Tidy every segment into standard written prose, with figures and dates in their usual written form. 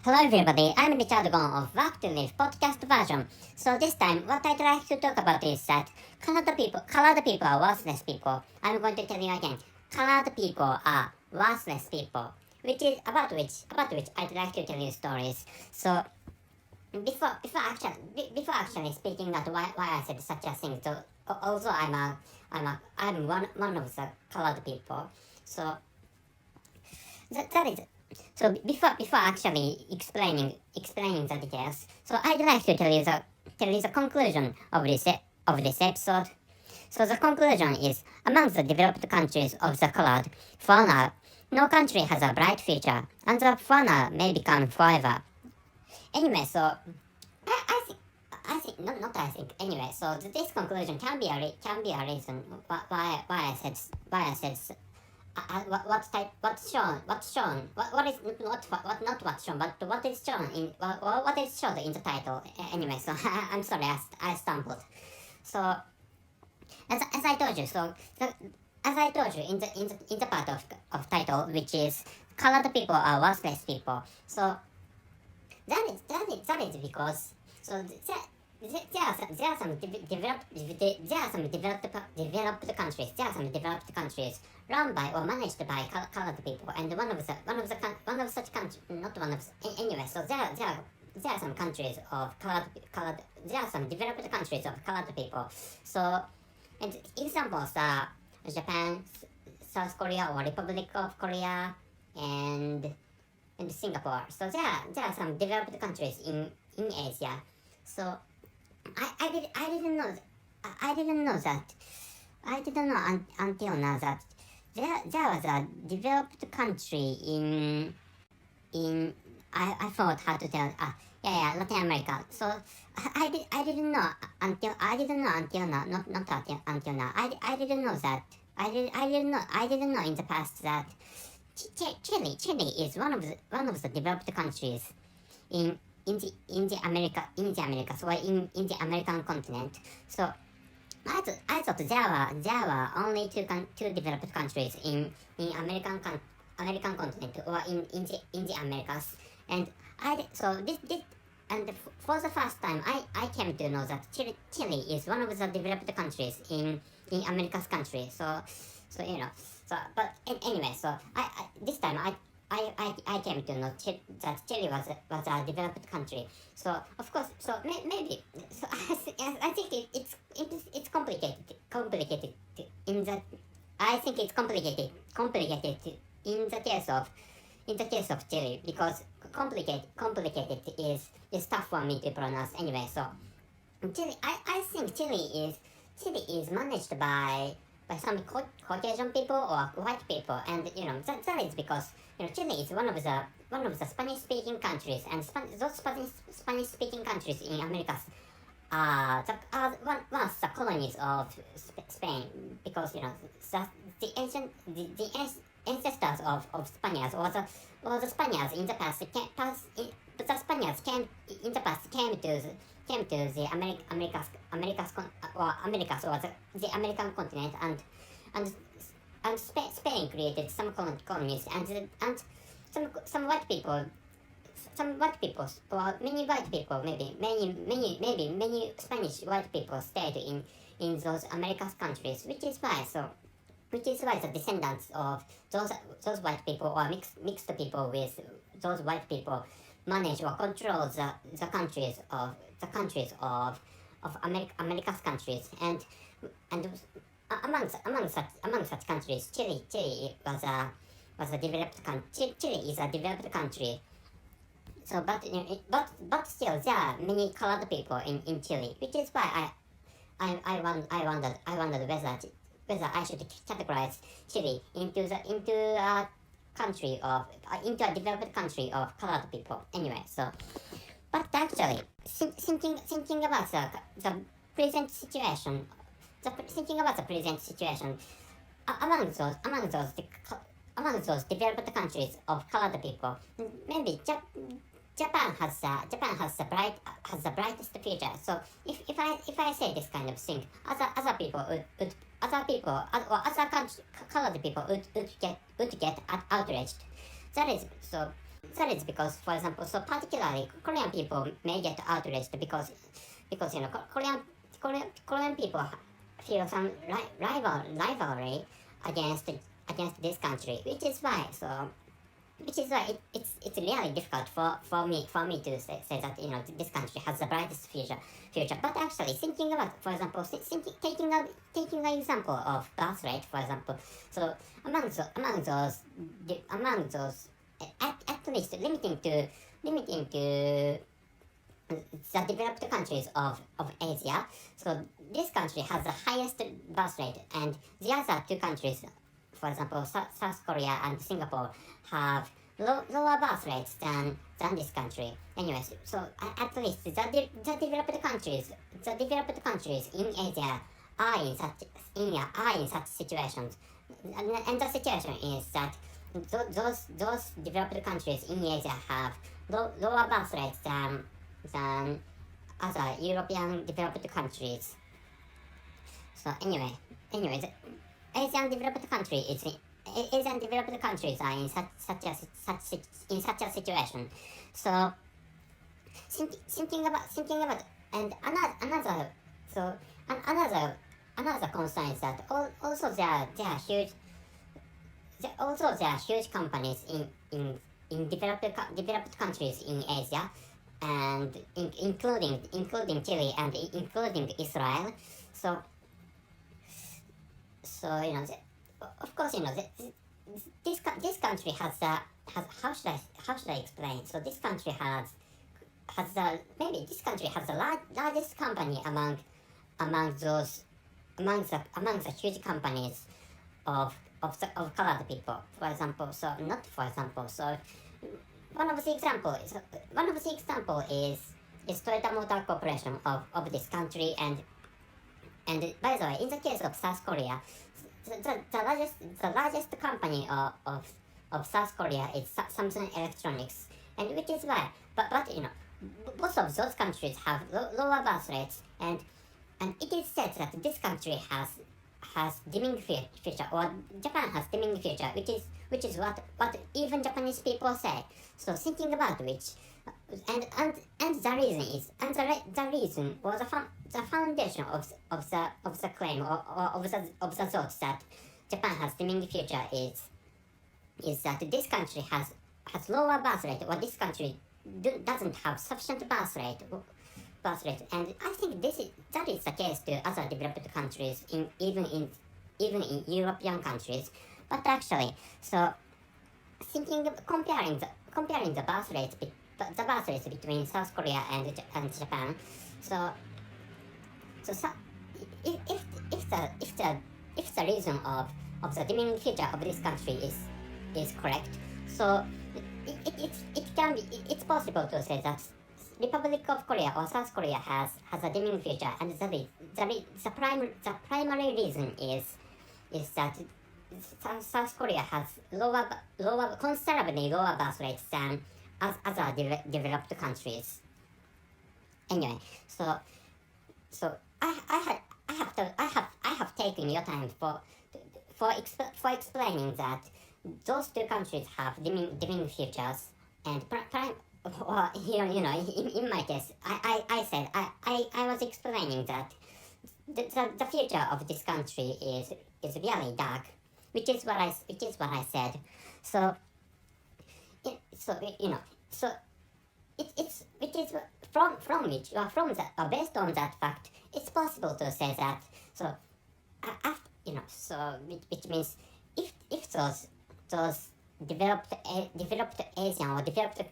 Hello everybody, I'm Richard Gon of Work to Live podcast version. So this time, what I'd like to talk about is that colored people are worthless people. I'm going to tell you again, colored people are worthless people. About which I'd like to tell you stories. So before actually speaking about why I said such a thing, so also I'm one of the colored people. So that is so before actually explaining the details, so I'd like to tell you the conclusion of this episode. So the conclusion is, among the developed countries of the colored, for now, no country has a bright future, and the for now may become forever. Anyway, so I think not I think anyway. So this conclusion can be a reason why I said what's shown, what is not what's shown, but what is shown in what is shown in the title. Anyway, so I'm sorry, I stumbled. So as I told you, in the part of title, which is colored people are worthless people. So that is because there are some developed countries run by or managed by colored people, and one of such countries, not one of anyway. So there are some countries of colored. There are some developed countries of colored people. So, and examples are Japan, South Korea or Republic of Korea, and Singapore. So there are some developed countries in Asia. So I didn't know until now that there was a developed country in I forgot how to tell Latin America. So I didn't know until now, not until now. I didn't know that I didn't know in the past that Chile is one of the developed countries in the Americas, or in the American continent. So I thought there were only two developed countries in American continent, or in the Americas, and for the first time I came to know that Chile is one of the developed countries in America's country. So but anyway, so I this time I came to know that Chile was a developed country. So of course, so maybe, so I think it's complicated in that. I think it's complicated in the case of Chile, because complicated is tough for me to pronounce anyway. So Chile, I think Chile is managed by some Caucasian people or white people, and that is because Chile is one of the Spanish-speaking countries, and those Spanish-speaking countries in Americas are once the colonies of Spain, because the ancestors of Spaniards, or the Spaniards in the past the Spaniards came in the past came to the Americas, or the American continent, and Spain created some colonies, and some white people, or many white people, maybe many Spanish white people stayed in those Americas countries, which is why the descendants of those white people, or mixed people with those white people, manage or control the countries of America's countries, and among such countries, Chile was a developed country. Chile is a developed country. So, but still, there are many colored people in Chile, which is why I wondered whether I should categorize Chile into a country of into a developed country of colored people. Anyway, so, but actually, thinking about the present situation, among those developed countries of colored people, maybe Japan has the brightest future. So if I say this kind of thing, other people would or other colored people would get outraged. That is so. That is because, for example, so particularly Korean people may get outraged because Korean people feel some rivalry against this country, which is why it's really difficult for me to say that this country has the brightest future. But actually thinking about, for example, taking an example of birth rate, for example. So among those at least limiting to the developed countries of Asia. So this country has the highest birth rate, and the other two countries, for example, South Korea and Singapore, have lower birth rates than this country. Anyways, so at least the developed countries in Asia are in such situations, and the situation is that those developed countries in Asia have lower birth rates than other European developed countries. So anyway, the Asian developed countries are in such a situation. So thinking about and another concern is that also there are huge companies in developed countries in Asia, and including Chile and including Israel. So of course this country has how should I explain? So this country has the largest company among the huge companies of colored people. For example, so one of the example is Toyota Motor Corporation of this country, and by the way, in the case of South Korea, the largest company of South Korea is Samsung Electronics, and which is why, but both of those countries have lower birth rates, and it is said that this country has dimming future, or Japan has dimming future, which is what even Japanese people say. So thinking about which, and the reason is, the reason, or the foundation of the claim, or of the thought that Japan has dimming future is that this country has lower birth rate, or this country doesn't have sufficient birth rate, and I think that is the case to other developed countries, even in European countries. But actually, so comparing the birth rates between South Korea and Japan, so if the reason of the dimming future of this country is correct, so it's possible to say that Republic of Korea or South Korea has a dimming future, and the primary reason is that South Korea has considerably lower birth rates than other developed countries. Anyway, so I have taken your time for explaining that those two countries have dimming futures, and or in my case, I said I was explaining that the future of this country is really dark, which is what I said. So it is from which, or from that, or based on that fact, it's possible to say that, so which means if those developed Asian or developed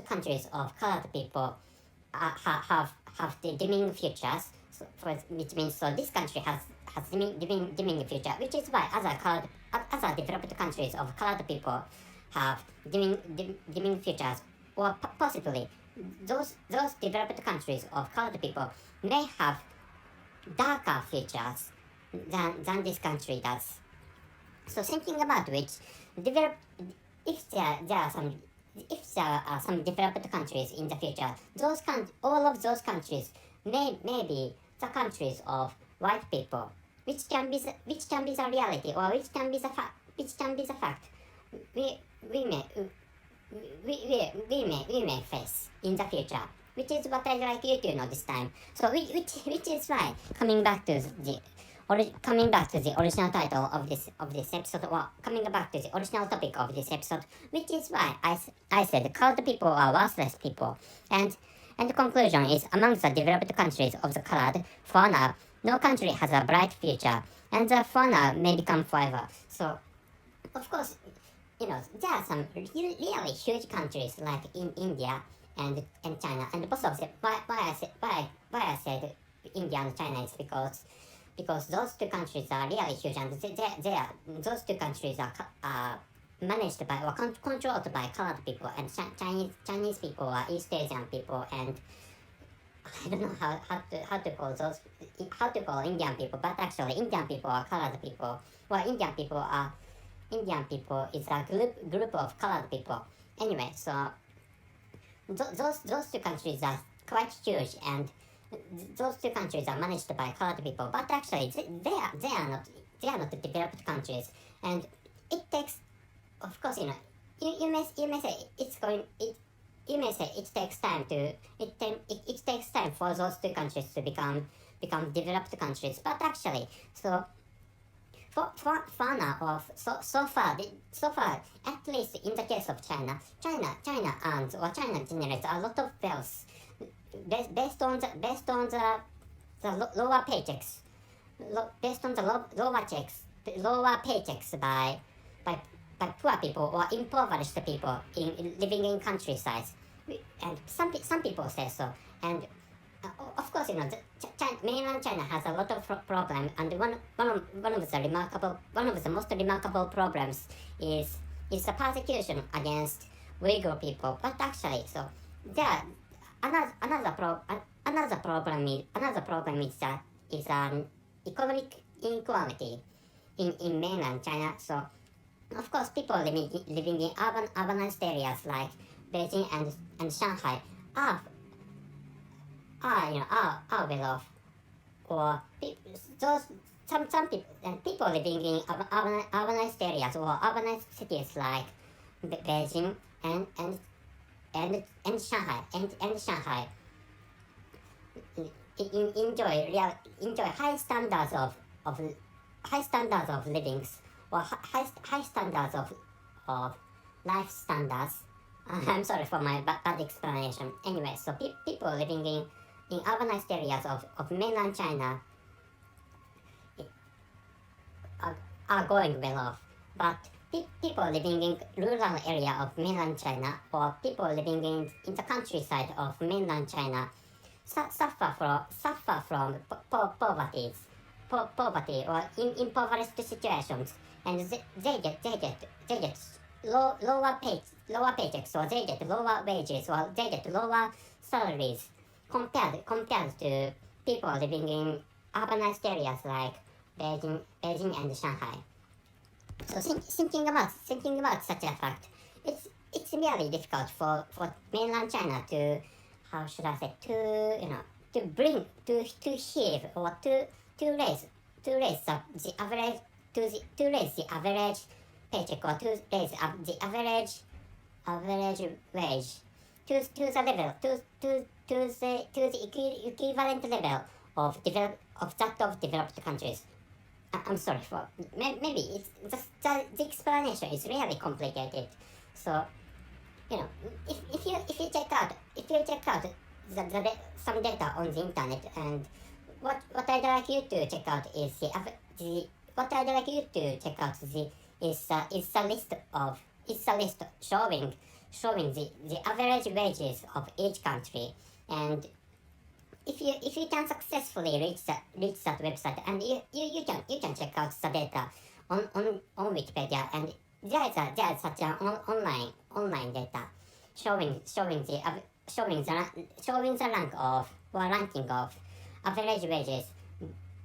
countries of colored people have the dimming futures, so which means so this country has dimming future, which is why other developed countries of colored people have dimming futures, or possibly those developed countries of colored people may have darker futures than this country does. So thinking about which, if there are some developed countries in the future, all of those countries may be the countries of white people, which can be the reality, or which can be the fact. we may face in the future, which is what I'd like you to know this time. So which is why coming back to the original title of this episode, or coming back to the original topic of this episode, which is why I said colored people are worthless people, and the conclusion is among the developed countries of the colored, for now, no country has a bright future, and the for now may become forever. So, of course, there are some really huge countries like in India and China, and both of them. Why I said India and China is because those two countries are really huge, and those two countries are managed by or controlled by colored people, and Chinese people are East Asian people, and I don't know how to call Indian people, but actually Indian people are colored people. Well, Indian people is a group of colored people. Anyway, so those two countries are quite huge, and those two countries are managed by colored people. But actually, they are not developed countries, and it takes, of course, you may say you may say it takes time for those two countries to become developed countries. But actually, so so far, at least in the case of China earns, or China generates a lot of wealth based on the lower paychecks, based on the lower paychecks by poor people or impoverished people living in countryside, and some people say so. And of course, mainland China has a lot of problems, and one of the most remarkable problems is the persecution against Uyghur people. But actually, so there another problem is an economic inequality in mainland China. So of course, people living in urbanized areas like Beijing and Shanghai are well off, or some people living in urbanized areas or urbanized cities like Beijing and Shanghai enjoy high standards of livings, or high standards of life standards. I'm sorry for my bad explanation. Anyway, so people living in urbanized areas of mainland China are going well off, but people living in rural area of mainland China, or people living in the countryside of mainland China suffer from poverty or impoverished situations, and they get lower paychecks, or they get lower wages, or they get lower salaries compared to people living in urbanized areas like Beijing and Shanghai. So thinking about such a fact, it's really difficult for mainland China to, how should I say, to achieve, or to raise the average paycheck, or to raise the average wage to the level to the equivalent level of developed countries. I'm sorry for maybe it's just the explanation is really complicated. So if you check out some data on the internet, and what I'd like you to check out is a list showing the average wages of each country, and if you can successfully reach that website, and you can check out the data on Wikipedia, and there is such an online data showing the ranking of average wages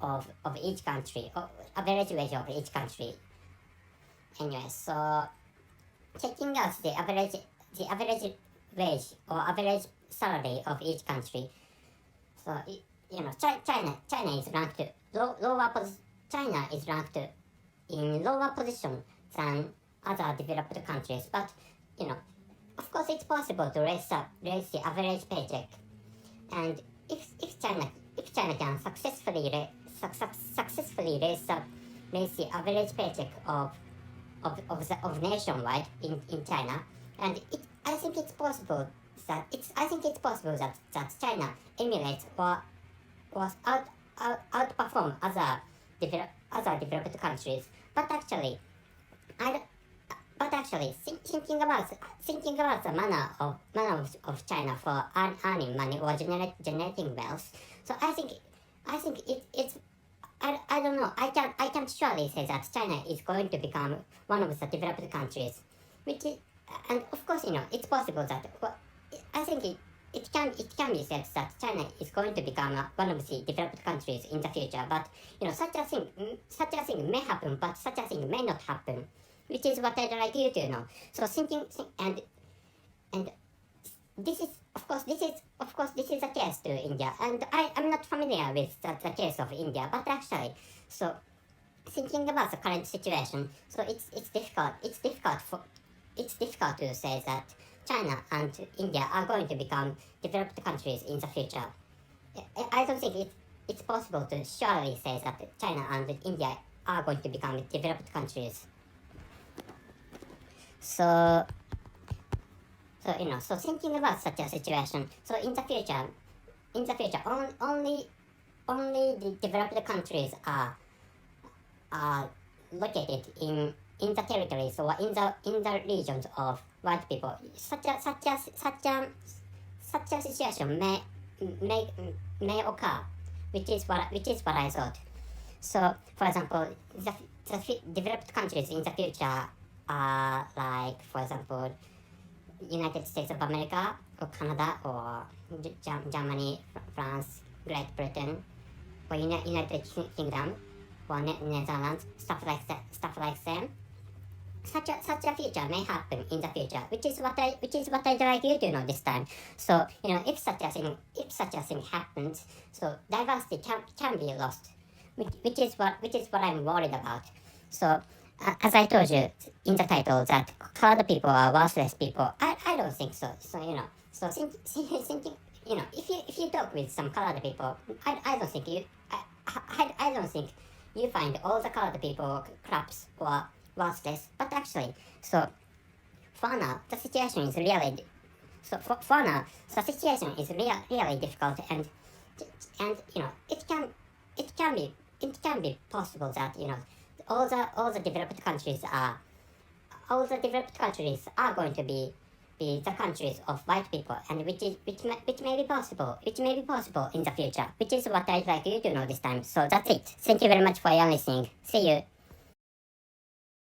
of each country, or average wage of each country. Anyway, so checking out the average wage or average salary of each country. So China is ranked China is ranked in lower position than other developed countries. But of course it's possible to raise the average paycheck, and if China can successfully raise the average paycheck of nationwide in China, and I think it's possible that China emulates or outperform other developed countries. But actually, I thinking about the manner of China for earning money or generating wealth. So I think it's I don't know. I can't surely say that China is going to become one of the developed countries, which is, and of course it's possible that I think it can be said that China is going to become one of the developed countries in the future. But such a thing may happen, but such a thing may not happen, which is what I'd like you to know. So and this is of course this is the case to India, and I'm not familiar with the case of India, but actually, so thinking about the current situation, so it's difficult to say that China and India are going to become developed countries in the future. I don't think it's possible to surely say that China and India are going to become developed countries. So thinking about such a situation, so in the future, only the developed countries are located in the territories or in the regions of white people. Such a situation may occur, which is what I thought. So, for example, the developed countries in the future are like, for example, United States of America or Canada or Germany, France, Great Britain, or United Kingdom or Netherlands, stuff like that. Such a future may happen in the future, which is what I'd like you to know this time. So if such a thing happens, so diversity can be lost, which is what I'm worried about. So as I told you in the title that colored people are worthless people, I don't think so. So thinking if you talk with some colored people, I don't think you find all the colored people crabs or worthless. But actually, so for now the situation is really difficult, and it can be possible that all the developed countries are going to be the countries of white people, and which may be possible in the future, which is what I'd like you to know this time. So that's it. Thank you very much for your listening. See you.